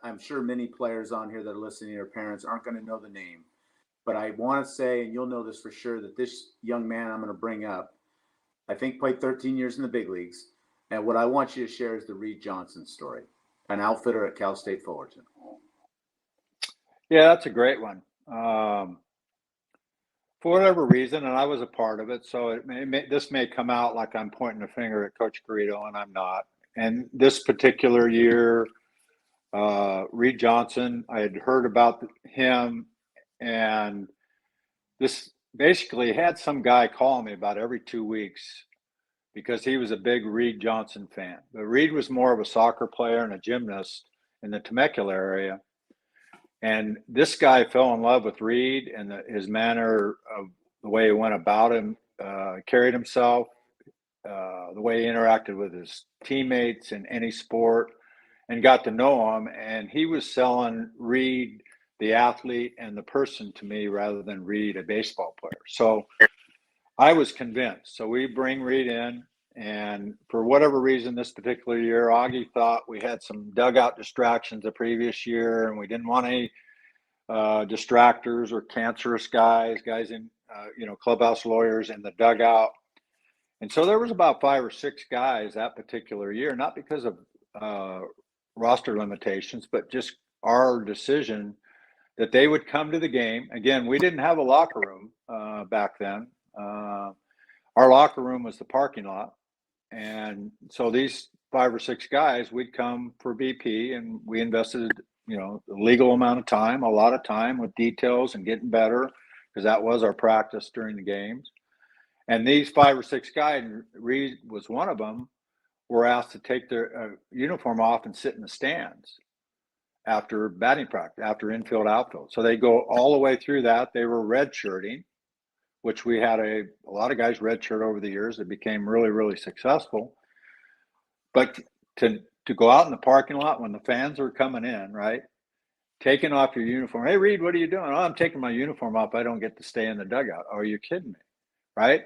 I'm sure many players on here that are listening, their parents aren't going to know the name, but I want to say, and you'll know this for sure, that this young man I'm going to bring up, I think played 13 years in the big leagues. And what I want you to share is the Reed Johnson story, an outfitter at Cal State Fullerton. Yeah, that's a great one. For whatever reason, and I was a part of it, so this may come out like I'm pointing a finger at Coach Garrido, and I'm not. And this particular year, Reed Johnson, I had heard about him, and this basically had some guy call me about every 2 weeks because he was a big Reed Johnson fan. But Reed was more of a soccer player and a gymnast in the Temecula area. And this guy fell in love with Reed and his manner of the way he went about him, carried himself, the way he interacted with his teammates in any sport, and got to know him. And he was selling Reed, the athlete, and the person to me rather than Reed, a baseball player. So I was convinced. So we bring Reed in. And for whatever reason, this particular year, Augie thought we had some dugout distractions the previous year, and we didn't want any distractors or cancerous guys in, clubhouse lawyers in the dugout. And so there was about 5 or 6 guys that particular year, not because of roster limitations, but just our decision that they would come to the game. Again, we didn't have a locker room back then. Our locker room was the parking lot. And so these 5 or 6 guys, we'd come for BP, and we invested, a legal amount of time, a lot of time with details and getting better, because that was our practice during the games. And these 5 or 6 guys, and Reed was one of them, were asked to take their uniform off and sit in the stands after batting practice, after infield, outfield. So they go all the way through that. They were redshirting, which we had a lot of guys redshirt over the years that became really, really successful. But to go out in the parking lot when the fans are coming in, right, taking off your uniform. Hey, Reed, what are you doing? Oh, I'm taking my uniform off. I don't get to stay in the dugout. Oh, you're kidding me, right?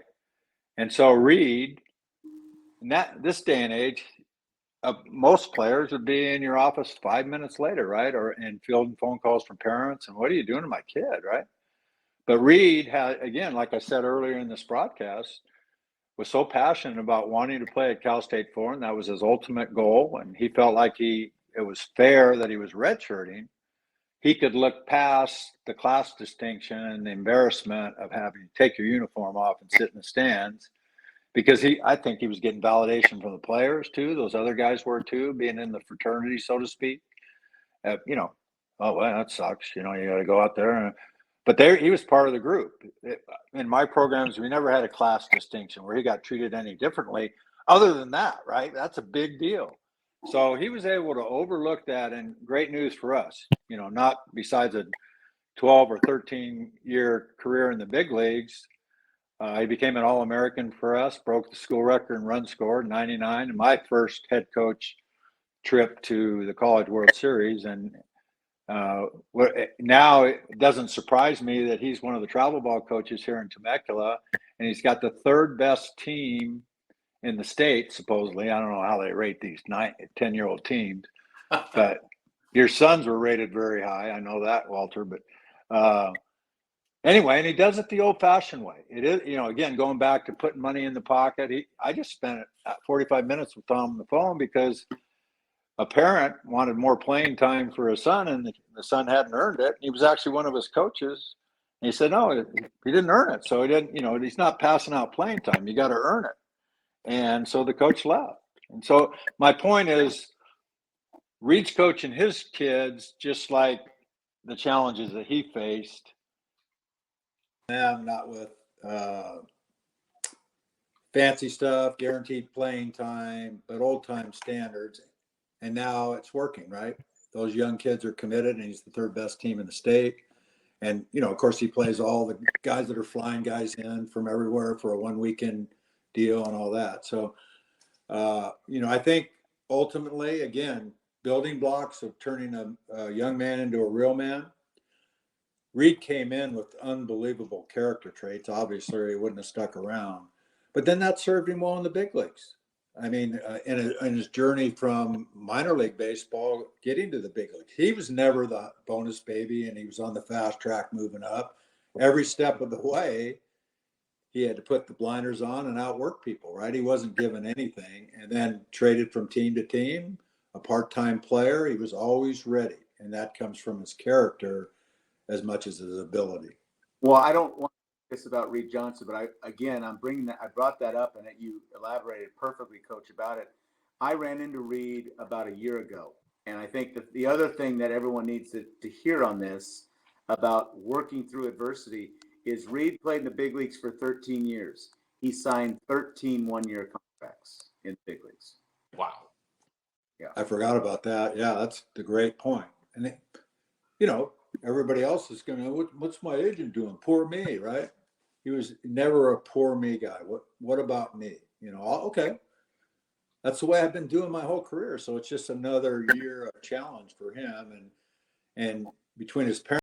And so Reed, in this day and age, most players would be in your office 5 minutes later, right, or in fielding phone calls from parents. And what are you doing to my kid, right? But Reed had, again, like I said earlier in this broadcast, was so passionate about wanting to play at Cal State Fullerton. That was his ultimate goal. And he felt like it was fair that he was redshirting. He could look past the class distinction and the embarrassment of having to take your uniform off and sit in the stands, because I think he was getting validation from the players too. Those other guys were too, being in the fraternity, so to speak. Oh, well, that sucks. You got to go out there. But he was part of the group. In my programs, we never had a class distinction where he got treated any differently other than that, right? That's a big deal. So he was able to overlook that, and great news for us, not besides a 12 or 13-year career in the big leagues. He became an All-American for us, broke the school record in run score, 99, and my first head coach trip to the College World Series. And now it doesn't surprise me that he's one of the travel ball coaches here in Temecula, and he's got the 3rd best team in the state, supposedly. I don't know how they rate these 10-year-old teams, but your sons were rated very high. I know that, Walter. But anyway, and he does it the old-fashioned way. It is, again, going back to putting money in the pocket. I just spent 45 minutes with Tom on the phone because a parent wanted more playing time for his son, and the son hadn't earned it. He was actually one of his coaches. And he said, no, he didn't earn it. So he didn't, he's not passing out playing time. You got to earn it. And so the coach left. And so my point is, Reed's coaching his kids just like the challenges that he faced. Not with fancy stuff, guaranteed playing time, but old-time standards. And now it's working, right? Those young kids are committed, and he's the 3rd best team in the state. And, of course, he plays all the guys that are flying guys in from everywhere for a 1-weekend deal and all that. So, I think ultimately, again, building blocks of turning a young man into a real man. Reed came in with unbelievable character traits. Obviously, he wouldn't have stuck around. But then that served him well in the big leagues. I mean, in his journey from minor league baseball, getting to the big league, he was never the bonus baby, and he was on the fast track moving up. Every step of the way, he had to put the blinders on and outwork people, right? He wasn't given anything, and then traded from team to team, a part-time player. He was always ready, and that comes from his character as much as his ability. Well, I don't want this about Reed Johnson, but I'm bringing that. I brought that up, and you elaborated perfectly, Coach, about it. I ran into Reed about a year ago, and I think that the other thing that everyone needs to hear on this about working through adversity is Reed played in the big leagues for 13 years. He signed 13 one-year contracts in the big leagues. Wow. Yeah, I forgot about that. Yeah, that's the great point. And you know, everybody else is going to, what's my agent doing? Poor me, right? He was never a poor me guy. What about me? You know, okay. That's the way I've been doing my whole career. So it's just another year of challenge for him. And between his parents,